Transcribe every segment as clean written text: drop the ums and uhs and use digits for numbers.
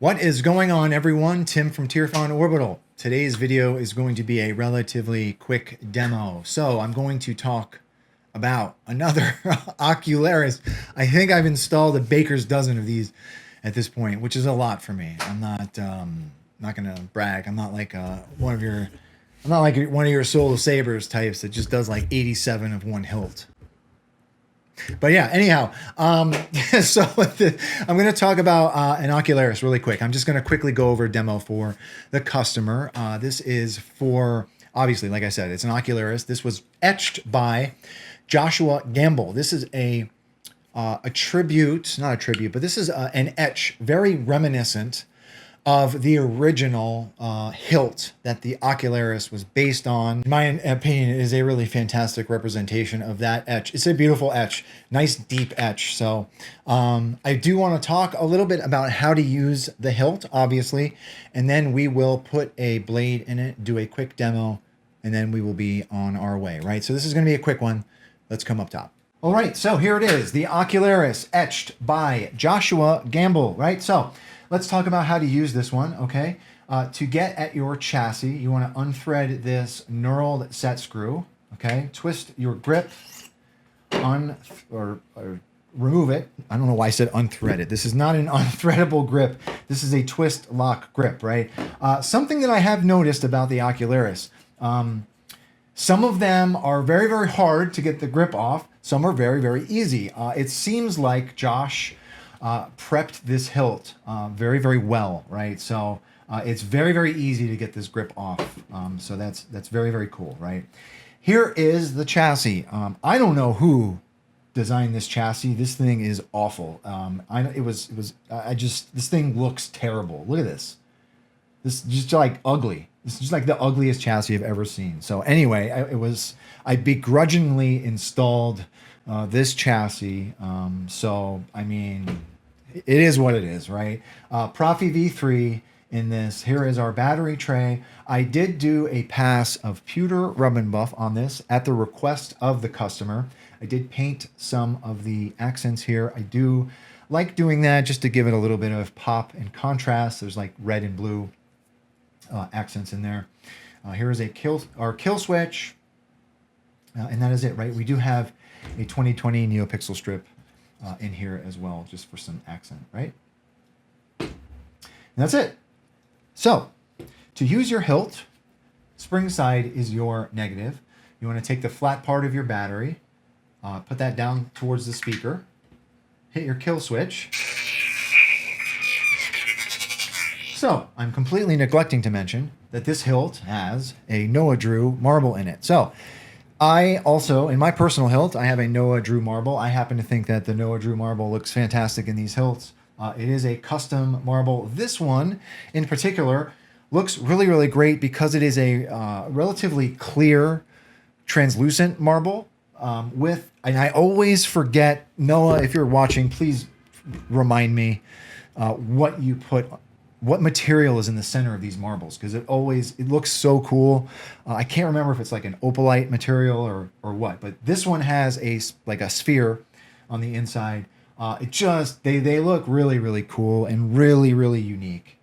What is going on, everyone? Tim from Tierfon Orbital. Today's video is going to be a relatively quick demo. So I'm going to talk about another Ocularis. I think I've installed a baker's dozen of these at this point, which is a lot for me. I'm not going to brag. I'm not like one of your CCsabers types that just does like 87 of one hilt. But yeah, anyhow, I'm going to talk about an Ocularis really quick. I'm just going to quickly go over a demo for the customer. This is for, obviously, like I said, it's an Ocularis. This was etched by Joshua Gamble. This is a tribute, not a tribute, but this is an etch, very reminiscent of the original hilt that the Ocularis was based on. In my opinion, it is a really fantastic representation of that etch. It's a beautiful etch, nice deep etch. So I do want to talk a little bit about how to use the hilt, obviously, and then we will put a blade in it, do a quick demo, and then we will be on our way, right? So this is going to be a quick one. Let's come up top. All right, so here it is, the Ocularis etched by Joshua Gamble, right? So let's talk about how to use this one, okay? To get at your chassis, you want to unthread this knurled set screw, okay? Twist your grip, or remove it. I don't know why I said unthreaded. This is not an unthreadable grip. This is a twist lock grip, right? Something that I have noticed about the Ocularis, some of them are very, very hard to get the grip off. Some are very, very easy. It seems like Josh prepped this hilt very, very well, right? So it's very, very easy to get this grip off. So that's very, very cool, right? Here is the chassis. I don't know who designed this chassis. This thing is awful. This thing looks terrible. Look at this. This is just like ugly. This is just like the ugliest chassis I've ever seen. So anyway, I begrudgingly installed this chassis. So, I mean, it is what it is, right? Proffie V3 in this. Here is our battery tray. I did do a pass of pewter rub and buff on this at the request of the customer. I did paint some of the accents here. I do like doing that just to give it a little bit of pop and contrast. There's like red and blue accents in there. Here is our kill switch. And that is it, right? We do have a 2020 Neopixel Strip in here as well, just for some accent, right? And that's it. So, to use your hilt, spring side is your negative. You want to take the flat part of your battery, put that down towards the speaker, hit your kill switch. So, I'm completely neglecting to mention that this hilt has a Noah Drew marble in it. So, I also, in my personal hilt, I have a Noah Drew marble. I happen to think that the Noah Drew marble looks fantastic in these hilts. It is a custom marble. This one, in particular, looks really, really great because it is a relatively clear, translucent marble. And I always forget, Noah, if you're watching, please remind me what material is in the center of these marbles, because it looks so cool. I can't remember if it's like an opalite material or what, but this one has like a sphere on the inside. They look really, really cool and really, really unique,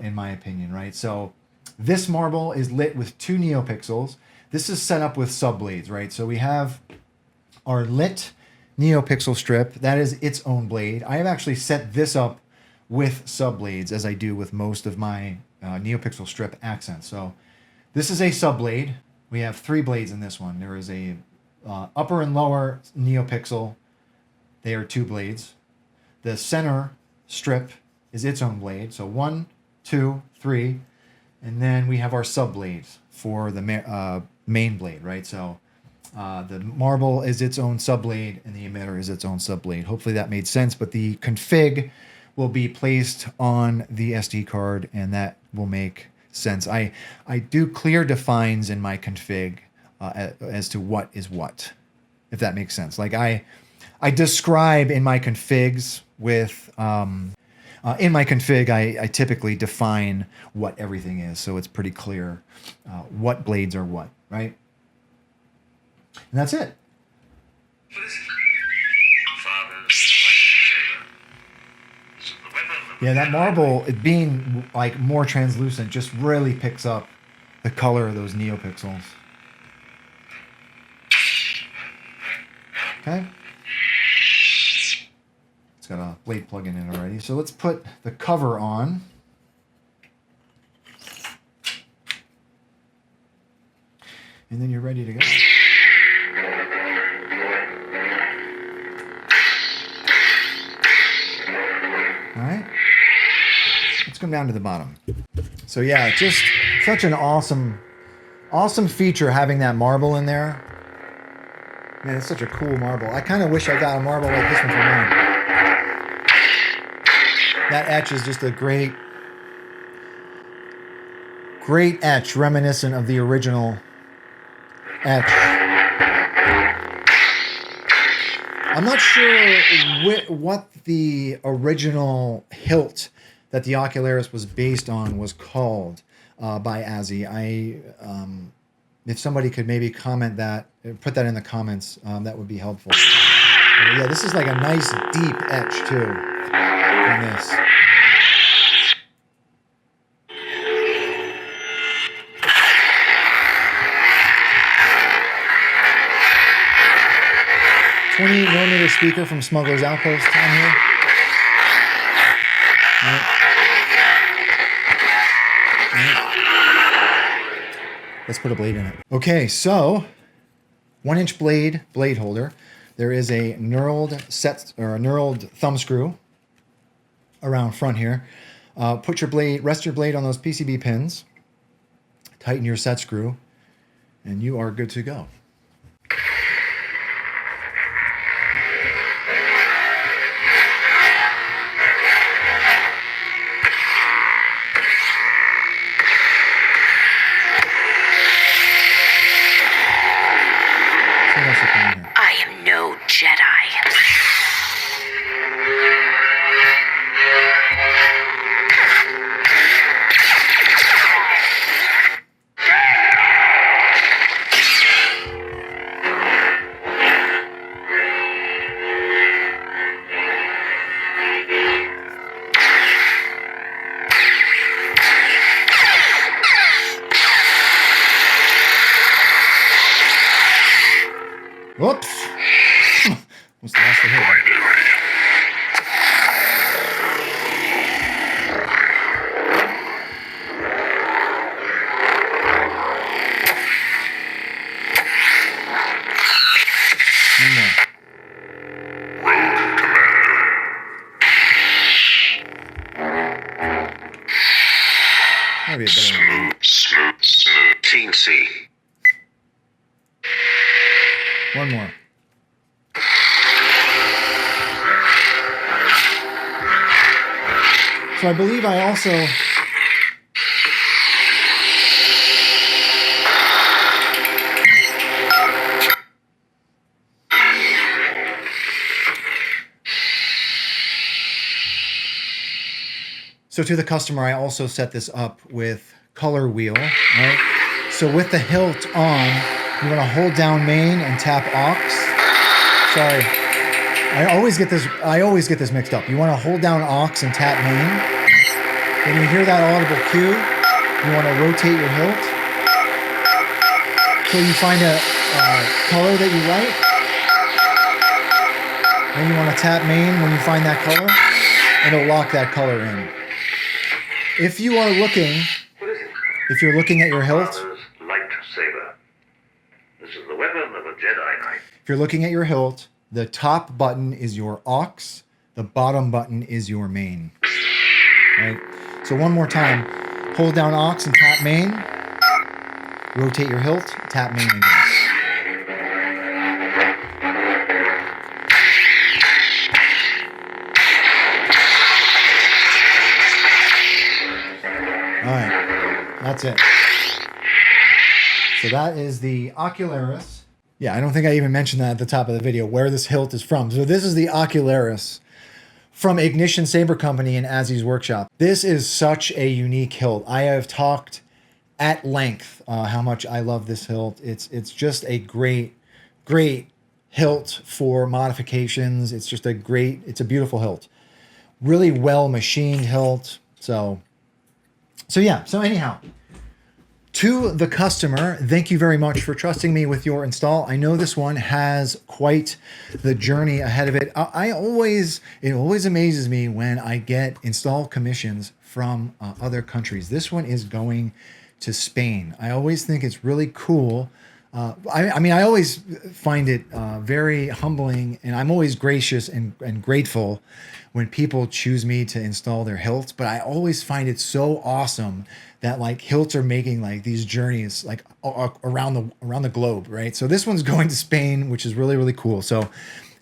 in my opinion, right? So this marble is lit with 2 neopixels. This is set up with subblades, right? So we have our lit Neopixel Strip. That is its own blade. I have actually set this up with subblades, as I do with most of my Neopixel Strip accents. So this is a subblade. We have 3 blades in this one. There is a upper and lower Neopixel. They are 2 blades. The center strip is its own blade. So 1, 2, 3. And then we have our subblades for the main blade, right? So the marble is its own subblade and the emitter is its own subblade. Hopefully that made sense, but the config will be placed on the SD card, and that will make sense. I do clear defines in my config as to what is what, if that makes sense. Like I describe in my configs with in my config, I typically define what everything is, so it's pretty clear what blades are what, right? And that's it. Father, like the weapon of Yeah, that marble, it being like more translucent, just really picks up the color of those neopixels. Okay. It's got a blade plug-in in already. So let's put the cover on. And then you're ready to go. All right. Let's come down to the bottom. So yeah, just such an awesome feature having that marble in there. Man, it's such a cool marble. I kind of wish I got a marble like this one for mine. That etch is just a great etch, reminiscent of the original etch. I'm not sure what the original hilt that the Ocularis was based on was called by Azzy. If somebody could maybe comment that, put that in the comments, that would be helpful. Yeah, this is like a nice deep etch too on this. $20mm speaker from Smugglers Outpost on here. Right. Let's put a blade in it. Okay, so 1-inch blade holder. There is a knurled thumb screw around front here. Rest your blade on those PCB pins. Tighten your set screw, and you are good to go. I am no Jedi. Whoops! Almost lost the hill. One more. Maybe a better one. Smooth. TNC. One more. So I believe I also... So to the customer, I also set this up with color wheel, right? So with the hilt on, you want to hold down main and tap aux. Sorry, I always get this mixed up. You want to hold down aux and tap main. When you hear that audible cue, you want to rotate your hilt till you find a color that you like. Then you want to tap main when you find that color. It'll lock that color in. If you're looking at your hilt, Lightsaber. This is the weapon of a Jedi Knight. if you're looking at your hilt, the top button is your aux, the bottom button is your main. Right? So one more time, hold down aux and tap main, rotate your hilt, tap main again. All right, that's it. So that is the Ocularis. Yeah, I don't think I even mentioned that at the top of the video, where this hilt is from. So this is the Ocularis from Ignition Saber Company in Azzy's workshop. This is such a unique hilt. I have talked at length how much I love this hilt. It's just a great hilt for modifications. It's a beautiful hilt. really well machined hilt. So yeah. So anyhow, to the customer, thank you very much for trusting me with your install. I know this one has quite the journey ahead of it. It always amazes me when I get install commissions from other countries. This one is going to Spain. I always think it's really cool. I mean, I always find it very humbling, and I'm always gracious and grateful when people choose me to install their hilts. But I always find it so awesome that like hilts are making like these journeys like around the globe, right? So this one's going to Spain, which is really, really cool. So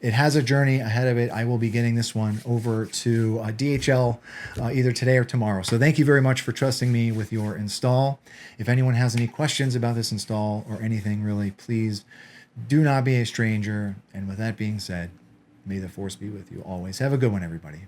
it has a journey ahead of it. I will be getting this one over to DHL either today or tomorrow. So thank you very much for trusting me with your install. If anyone has any questions about this install or anything really, please do not be a stranger. And with that being said, may the force be with you always. Have a good one, everybody.